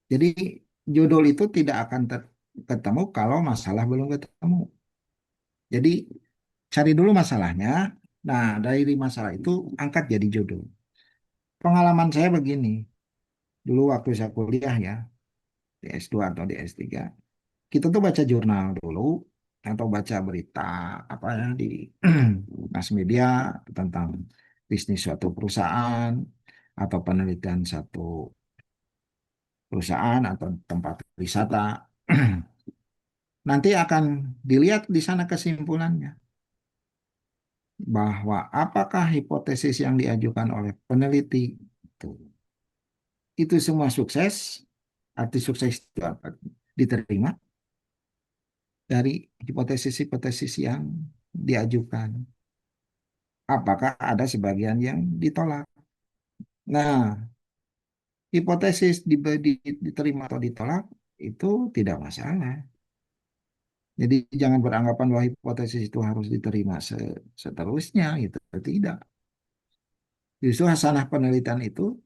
Jadi judul itu tidak akan ketemu kalau masalah belum ketemu. Jadi cari dulu masalahnya. Nah, dari masalah itu angkat jadi judul. Pengalaman saya begini, dulu waktu saya kuliah ya, di S2 atau di S3, kita tuh baca jurnal dulu atau baca berita apa ya di mass media tentang bisnis suatu perusahaan atau penelitian satu perusahaan atau tempat wisata. Nanti akan dilihat di sana kesimpulannya bahwa apakah hipotesis yang diajukan oleh peneliti itu semua sukses, arti sukses itu apa? Diterima dari hipotesis-hipotesis yang diajukan. Apakah ada sebagian yang ditolak? Nah, hipotesis diterima atau ditolak itu tidak masalah. Jadi jangan beranggapan bahwa hipotesis itu harus diterima seterusnya, itu tidak. Justru hasanah penelitian itu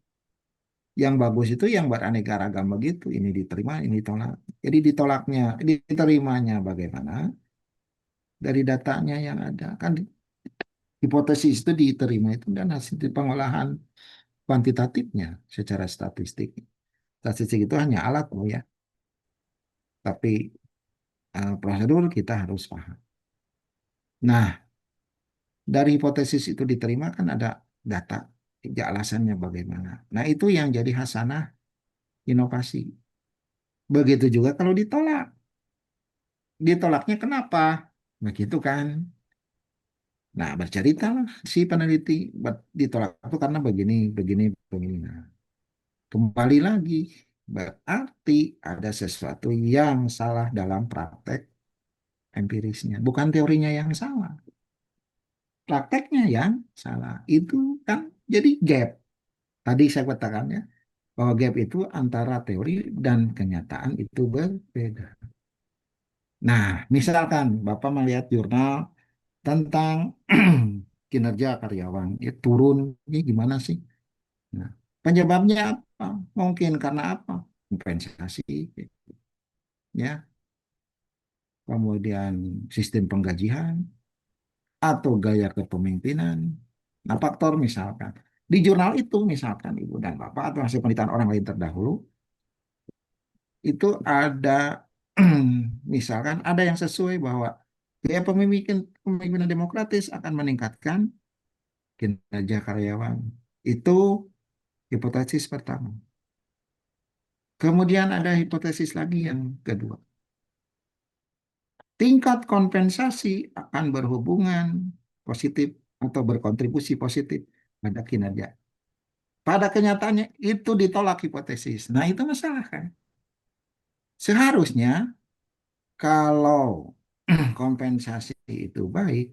yang bagus itu yang beraneka ragam begitu. Ini diterima, ini ditolak. Jadi ditolaknya, diterimanya bagaimana? Dari datanya yang ada. Kan hipotesis itu diterima itu dan hasil pengolahan kuantitatifnya secara statistik. Statistik itu hanya alat loh ya, tapi prosedur kita harus paham. Nah, dari hipotesis itu diterima kan ada data, ya alasannya bagaimana. Nah, itu yang jadi hasanah inovasi. Begitu juga kalau ditolak. Ditolaknya kenapa? Begitu kan. Nah, berceritalah si peneliti ditolak itu karena begini, begini, begini. Nah, kembali lagi, berarti ada sesuatu yang salah dalam praktek empirisnya. Bukan teorinya yang salah, prakteknya yang salah. Itu kan jadi gap. Tadi saya katakan ya, bahwa gap itu antara teori dan kenyataan itu berbeda. Nah, misalkan Bapak melihat jurnal tentang kinerja karyawan, ya turun, ini gimana sih? Nah, penyebabnya apa? Mungkin karena apa? Kompensasi, ya, kemudian sistem penggajian atau gaya kepemimpinan. Nah, faktor misalkan di jurnal itu misalkan Ibu dan Bapak atau hasil penelitian orang lain terdahulu itu ada misalkan ada yang sesuai bahwa gaya pemimpinan demokratis akan meningkatkan kinerja karyawan. Itu hipotesis pertama. Kemudian ada hipotesis lagi yang kedua. Tingkat kompensasi akan berhubungan positif atau berkontribusi positif pada kinerja. Pada kenyataannya itu ditolak hipotesis. Nah, itu masalah kan. Seharusnya kalau kompensasi itu baik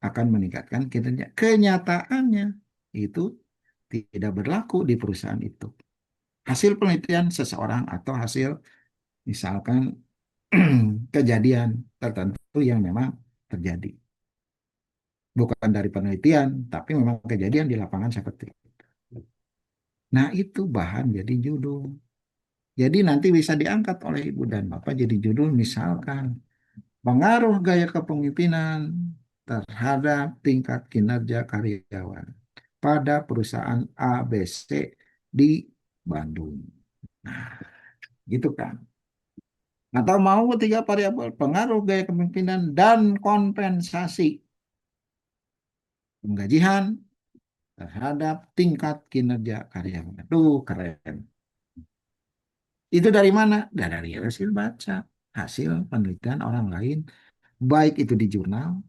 akan meningkatkan kinerja. Kenyataannya itu tidak berlaku di perusahaan itu. Hasil penelitian seseorang atau hasil misalkan kejadian tertentu yang memang terjadi. Bukan dari penelitian, tapi memang kejadian di lapangan seperti itu. Nah, itu bahan jadi judul. Jadi nanti bisa diangkat oleh Ibu dan Bapak jadi judul misalkan pengaruh gaya kepemimpinan terhadap tingkat kinerja karyawan pada perusahaan ABC di Bandung. Nah, gitu kan. Atau mau tiga variabel pengaruh gaya kepemimpinan dan kompensasi penggajian terhadap tingkat kinerja karyawan. Tuh keren. Itu dari mana? Dari hasil baca, hasil penelitian orang lain, baik itu di jurnal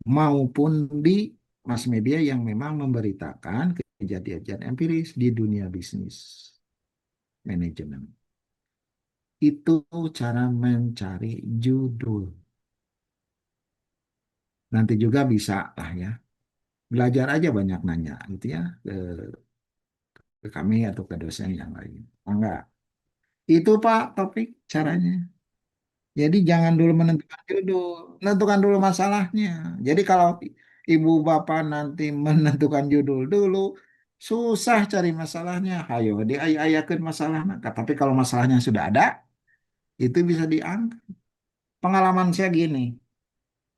maupun di mass media yang memang memberitakan kejadian empiris di dunia bisnis manajemen. Itu cara mencari judul. Nanti juga bisa lah ya. Belajar aja banyak nanya gitu ya ke kami atau ke dosen yang lain. Enggak. Itu Pak topik caranya. Jadi jangan dulu menentukan judul, menentukan dulu masalahnya. Jadi kalau ibu bapak nanti menentukan judul dulu, Susah cari masalahnya. Ayo, diayakan masalah. Tapi kalau masalahnya sudah ada, itu bisa diangkat. Pengalaman saya gini,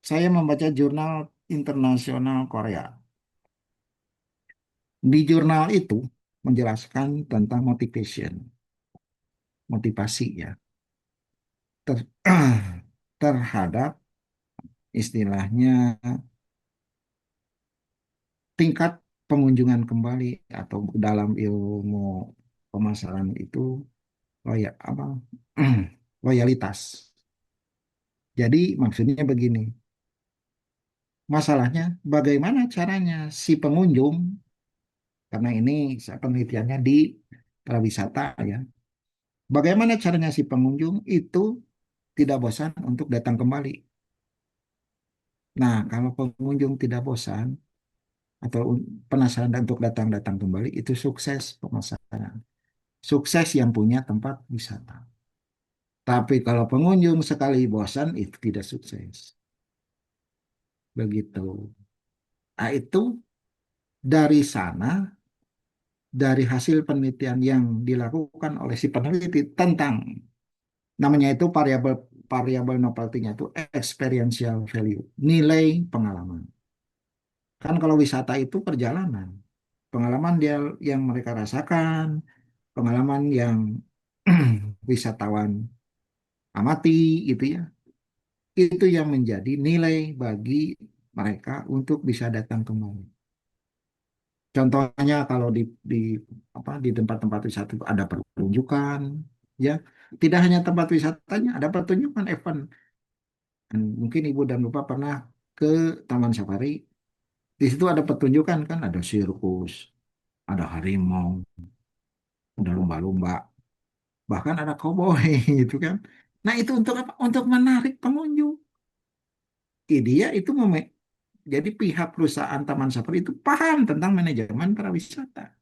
saya membaca jurnal internasional Korea. Di jurnal itu menjelaskan tentang motivation, motivasi ya, ter- terhadap istilahnya tingkat pengunjungan kembali atau dalam ilmu pemasaran itu apa loyalitas. Jadi maksudnya begini, masalahnya bagaimana caranya si pengunjung, karena ini penelitiannya di pariwisata ya, bagaimana caranya si pengunjung itu tidak bosan untuk datang kembali. Nah, kalau pengunjung tidak bosan atau penasaran untuk datang-datang kembali, itu sukses pemasaran. Sukses yang punya tempat wisata. Tapi kalau pengunjung sekali bosan, itu tidak sukses. Begitu. Nah, itu dari sana, dari hasil penelitian yang dilakukan oleh si peneliti tentang, namanya itu variabel variabel novelty-nya itu experiential value, nilai pengalaman. Kan kalau wisata itu perjalanan, pengalaman dia yang mereka rasakan, pengalaman yang wisatawan amati gitu ya. Itu yang menjadi nilai bagi mereka untuk bisa datang kembali. Contohnya kalau di apa di tempat-tempat wisata itu ada pertunjukan, ya. Tidak hanya tempat wisatanya, ada pertunjukan event. Dan mungkin Ibu dan Bapak pernah ke Taman Safari. Di situ ada pertunjukan kan, ada sirkus, ada harimau, ada lumba-lumba, bahkan ada koboi gitu kan. Nah, itu untuk apa? Untuk menarik pengunjung. Dia itu jadi pihak perusahaan Taman Safari itu paham tentang manajemen para wisata.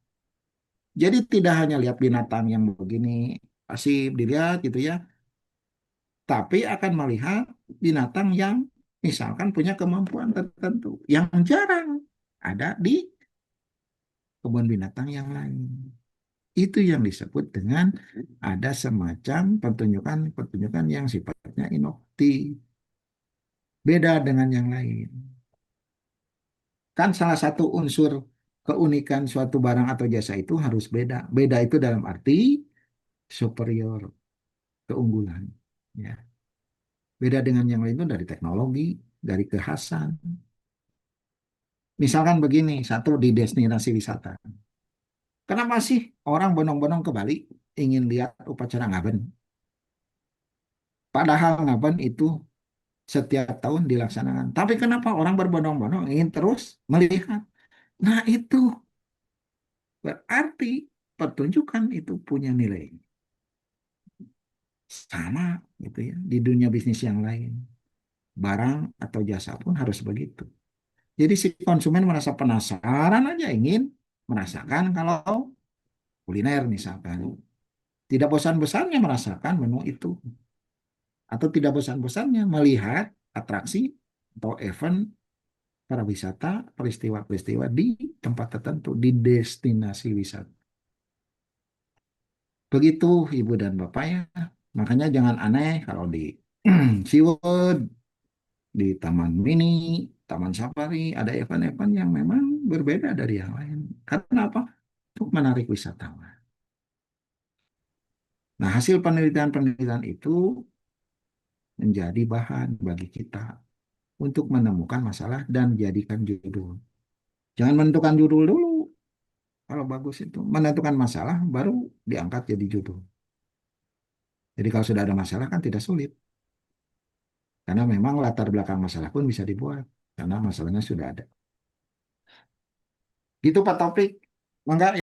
Jadi tidak hanya lihat binatang yang begini pasif dilihat gitu ya, tapi akan melihat binatang yang misalkan punya kemampuan tertentu yang jarang ada di kebun binatang yang lain. Itu yang disebut dengan ada semacam pertunjukan-pertunjukan yang sifatnya inovatif, beda dengan yang lain. Kan salah satu unsur keunikan suatu barang atau jasa itu harus beda. Beda itu dalam arti superior, keunggulan. Ya. Beda dengan yang lain itu dari teknologi, dari kekhasan. Misalkan begini, satu di destinasi wisata. Kenapa sih orang bondong-bondong ke Bali ingin lihat upacara ngaben? Padahal ngaben itu setiap tahun dilaksanakan. Tapi kenapa orang berbondong-bondong ingin terus melihat? Nah itu berarti pertunjukan itu punya nilai. Sama gitu ya di dunia bisnis yang lain. Barang atau jasa pun harus begitu. Jadi si konsumen merasa penasaran aja ingin merasakan kalau kuliner misalkan. Tidak bosan-bosannya merasakan menu itu. Atau tidak bosan-bosannya melihat atraksi atau event para wisata, peristiwa-peristiwa di tempat tertentu, di destinasi wisata. Begitu Ibu dan Bapak ya. Makanya jangan aneh kalau di SeaWorld, di Taman Mini, Taman Safari, ada event-event yang memang berbeda dari yang lain. Karena apa? Untuk menarik wisatawan. Nah, hasil penelitian-penelitian itu menjadi bahan bagi kita untuk menemukan masalah dan jadikan judul. Jangan menentukan judul dulu. Kalau bagus itu menentukan masalah baru diangkat jadi judul. Jadi kalau sudah ada masalah kan tidak sulit. Karena memang latar belakang masalah pun bisa dibuat. Karena masalahnya sudah ada. Gitu Pak Taufik. Mangga